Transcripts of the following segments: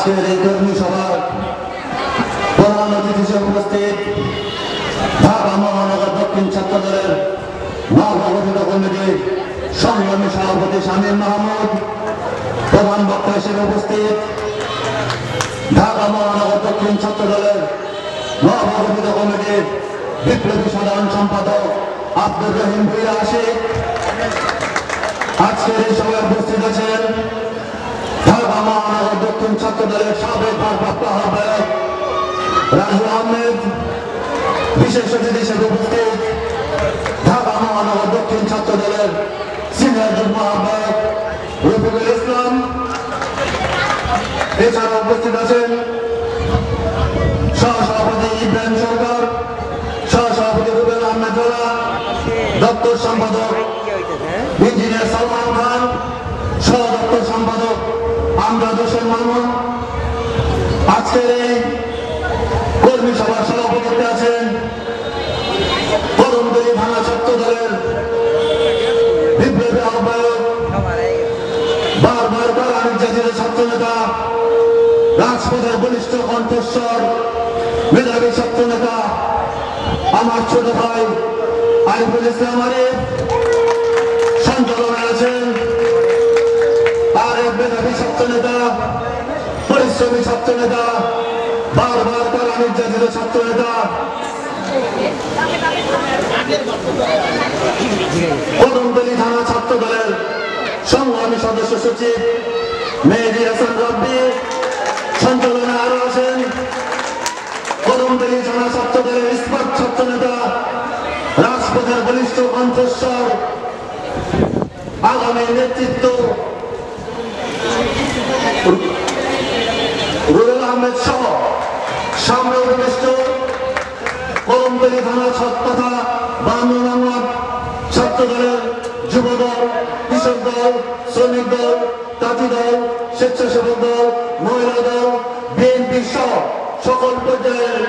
আজকের এই কর্মী সভার প্রধান অতিথি হিসেবে উপস্থিত ঢাকা মহানগর দক্ষিণ ছাত্র দলের নবগঠিত কমিটির সংগ্রামী সভাপতি শামীম মাহমুদ, প্রধান বক্তা হিসেবে উপস্থিত ঢাকা মহানগর দক্ষিণ ছাত্র দলের নবগঠিত কমিটির বিপ্লবী সাধারণ সম্পাদক আব্দুর রহিম ভূঁইয়া আশিক। আজকের এই সভায় উপস্থিত আছেন ঢাকা মহানগর দক্ষিণ ছাত্র দলের সাবেক ভারপ্রাপ্ত আহ্বায়ক রাজু আহমেদ। বিশেষ অতিথি হিসেবে উপস্থিত ঢাকা মহানগর দক্ষিণ ছাত্র দলের সিনিয়র যুগ্ম আহ্বায়ক রফিকুল ইসলাম। এছাড়া উপস্থিত আছেন সহসভাপতি ইব্রাহিম সরকার, সহসভাপতি রুবেল আহমেদ জোলা, দপ্তর সম্পাদক ইঞ্জিনিয়ার সালমান খান, সহ দপ্তর সম্পাদক আমজাদ হোসেন মামুন। আজকের এই কর্মী সভার সভাপতিত্বে আছেন কদমতলী থানা ছাত্র দলের বিপ্লবী আহ্বায়ক, বারবার তারা নির্যাতিত ছাত্র নেতা, রাজপথের বলিষ্ঠ কণ্ঠস্বর, মেধাবী ছাত্র নেতা আমার ছোট ভাই আরিফুল ইসলাম আরিফ। সঞ্চালনায় আছেন আরেক মেধাবী ছাত্র নেতা, পরিশ্রমী ছাত্র নেতা, বারবার তারা নির্যাতিত ছাত্র নেতা কদমতলী থানা ছাত্র দলের সংগ্রামী সদস্য সচিব মেহেদী হাসান রব্বি। সঞ্চালনায় আরো আছেন কদমতলী থানা ছাত্র দলের ইস্পাত ছাত্র নেতা, রাজপথের বলিষ্ঠ কণ্ঠস্বর, আগামী নেতৃত্ব রুবেল আহমেদ সহ সামনে উপবিষ্ট কদমতলী থানা তথা 52 নম্বর ছাত্র দলের যুব দল, কৃষক দল, শ্রমিক দল, তাঁতি দল, স্বেচ্ছাসেবক দল, মহিলা দল, বিএনপি সহ সকল পর্যায়ের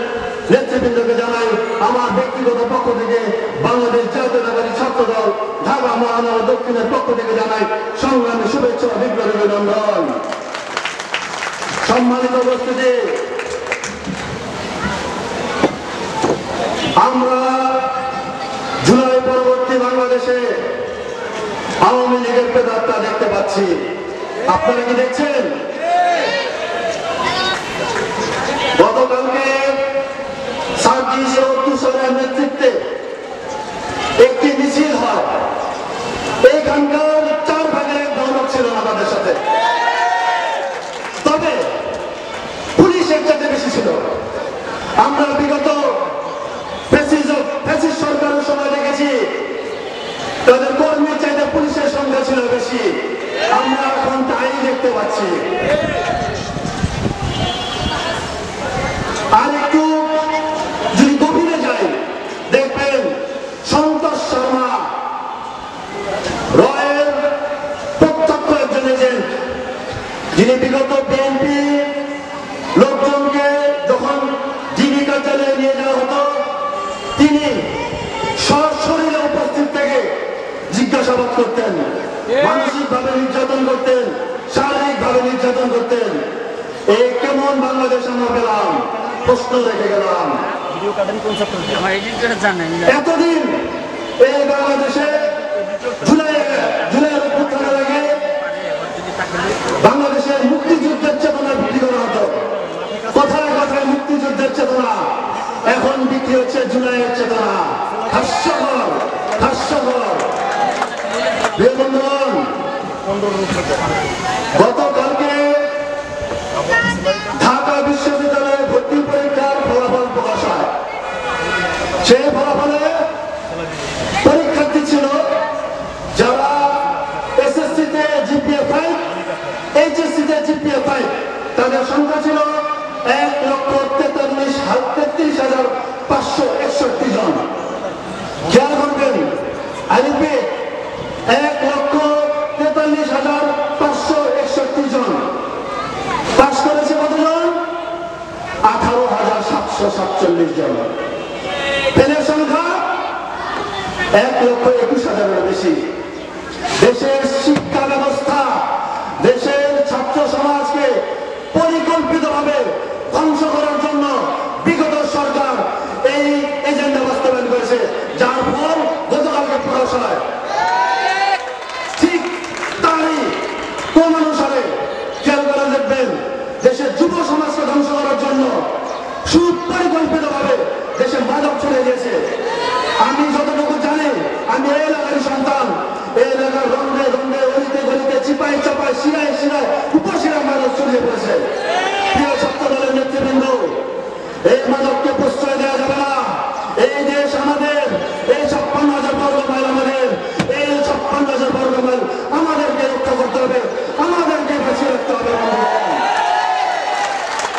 নেতৃবৃন্দকে জানাই আমার ব্যক্তিগত পক্ষ থেকে, বাংলাদেশ জাতীয়তাবাদী ছাত্র দল ঢাকা মহানগর দক্ষিণের পক্ষ থেকে জানাই সংগ্রামী শুভেচ্ছা ও বিপ্লবী অভিনন্দন। সম্মানিত উপস্থিতি, আমরা জুলাই পরবর্তী বাংলাদেশে আওয়ামী লীগের প্রেতাত্মা দেখতে পাচ্ছি। আপনারা কি দেখছেন? গতকালকে সার্জিস ও তুষারের নেতৃত্বে একটি মিছিল হয়। এইখানকার 4 ভাগের 1 ভাগ ছিল না তাদের সাথে, তবে পুলিশ এর চাইতে বেশি ছিল। আমরা বিগত ফ্যাসিস্ট সরকারের সময় দেখেছি তাদের কর্মীর চাইতে পুলিশের সংখ্যা ছিল বেশি। আমরা এখন তাই দেখতে পাচ্ছি। আর একটু যদি গভীরে যাই, দেখবেন সন্তোষ শর্মা রয়ের প্রত্যক্ষ একজন এজেন্ট, যিনি বিগত বিএনপি লোকজনকে যখন ডিবি কার্যালয়ে নিয়ে যাওয়া হতো তিনি সশরীরে উপস্থিত থেকে জিজ্ঞাসাবাদ করতেন, মানসিকভাবে নির্যাতন করতেন, শারীরিকভাবে নির্যাতন করতেন। এই কেমন বাংলাদেশ আমরা পেলাম, প্রশ্ন রেখে গেলাম। এতদিন এই বাংলাদেশে জুলাইয়ের অভ্যুত্থানের আগে বাংলাদেশের মুক্তিযুদ্ধের চেতনা বিক্রি করা হতো। কথায় কথায় মুক্তিযুদ্ধের চেতনা, এখন বিক্রি হচ্ছে জুলাইয়ের চেতনা। হাস্যকর, হাস্যকর। বন্ধুগণ, গতকালকে ঢাকা বিশ্ববিদ্যালয়ে ভর্তি পরীক্ষার ফলাফল প্রকাশ হয়। সেই ফলাফলে পরীক্ষার্থী ছিল যারা এসএসসিতে জিপিএ 5, এইচএসসিতে জিপিএ 5, তাদের সংখ্যা ছিল 1,33,561 জন। খেয়াল করবেন, আরিফে 1,43,561 জন। পাস করেছে কতজন? 18,747 জন। ফেলের সংখ্যা 1,21,000-এর বেশি। দেশের শিক্ষা ব্যবস্থা, দেশের ছাত্র সমাজকে পরিকল্পিত পরিকল্পিতভাবে ধ্বংস করার জন্য বিগত সরকার এই এজেন্ডা বাস্তবায়ন করেছে, যার ফল গতকালকে প্রকাশ হয়। ঠিক তারই ক্রমানুসারে খেয়াল করে দেখবেন দেশের যুব সমাজকে ধ্বংস করার জন্য সুপরিকল্পিতভাবে দেশে মাদক ছড়িয়ে দিয়েছে। আমি যতটুকু জানি, আমি এই এলাকার সন্তান, এই এলাকার রঙে রঙে অলিতে গলিতে চিপাই চাপাই শিরায় শিরায় উপশিরায় মাদক ছড়িয়ে পড়েছে। প্রিয় ছাত্র দলের নেতৃবৃন্দ, এই মাদককে প্রশ্রয় দেওয়া যাবে না। এই দেশ আমাদের, এই 56,000 বর্গ মাইল আমাদের, এই 56,000 বর্গ মাইল আমাদেরকে রক্ষা করতে হবে, আমাদেরকে বাঁচিয়ে রাখতে হবে।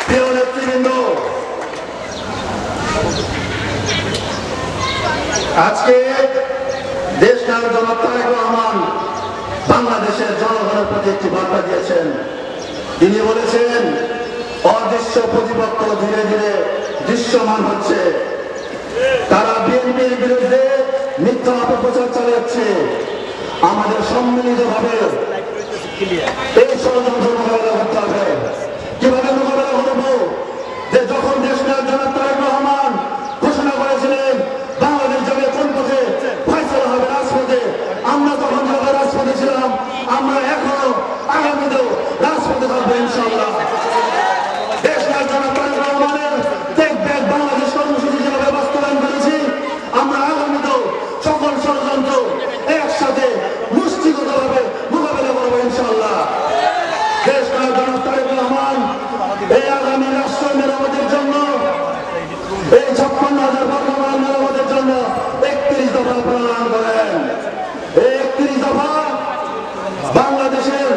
প্রিয় নেতৃবৃন্দ, আজকে দেশ নায়ক জনাব তারেক রহমান বাংলাদেশের জনগণের প্রতি একটি বার্তা দিয়েছেন। তিনি বলেছেন, অদৃশ্য প্রতিপক্ষ ধীরে ধীরে দৃশ্যমান হচ্ছে। তারা বিএনপির বিরুদ্ধে মিথ্যা অপপ্রচার চালাচ্ছে। আমাদের সম্মিলিতভাবে এই ষড়যন্ত্র মোকাবেলা করতে হবে। কিভাবে মোকাবেলা করব? যে যখন দেশ নায়ক জনাব তারেক রহমান ঘোষণা করেছিলেন বাংলাদেশ যাবে কোন পথে, ফয়সালা হবে রাজপথে, আমরা তখন যখন রাজপথে ছিলাম, আমরা এখনো আগামীতেও রাজপথে থাকবো ইনশাআল্লাহ। দেশ নায়ক জনাব তারেক রহমানের টেক ব্যাক বাংলাদেশ কর্মসূচি যেভাবে বাস্তবায়ন করেছি, আমরা আগামীতেও সকল ষড়যন্ত্র একসাথে মুষ্টিগতভাবে মোকাবেলা করবো ইনশাআল্লাহ। দেশ নায়ক জনাব তারেক রহমান এই আগামী রাষ্ট্র মেরামতের জন্য, এই 56,000 বর্গ মাইল মেরামতের জন্য 31 দফা প্রণয়ন করেন। এই 31 দফা বাংলাদেশের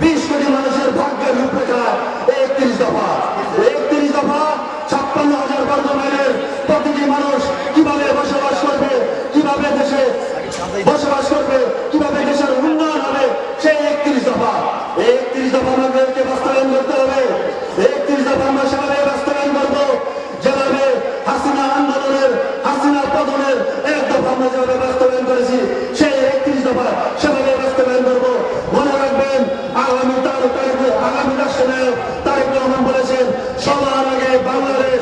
20 কোটি মানুষের ভাগ্যের রূপরেখা। 31 দফা 56,000 বর্গ মাইলের প্রতিটি মানুষ কিভাবে বসবাস করবে, কিভাবে দেশে বসবাস করবে, কিভাবে দেশের উন্নয়ন হবে, সেই 31 দফা। এই 31 দফা আমাদেরকে বাস্তবায়ন করতে হবে। 31 দফা আমরা সেভাবে বাস্তবায়ন করবো যেভাবে হাসিনা আন্দোলনের, হাসিনা পতনের এক দফা আমরা যেভাবে বাস্তবায়ন করেছি, সেই 31 দফা সেভাবে বাস্তবায়ন করবো। মনে রাখবেন, আগামী রাষ্ট্রনায়ক তারেক রহমান বলেছেন, সবার আগে বাংলাদেশ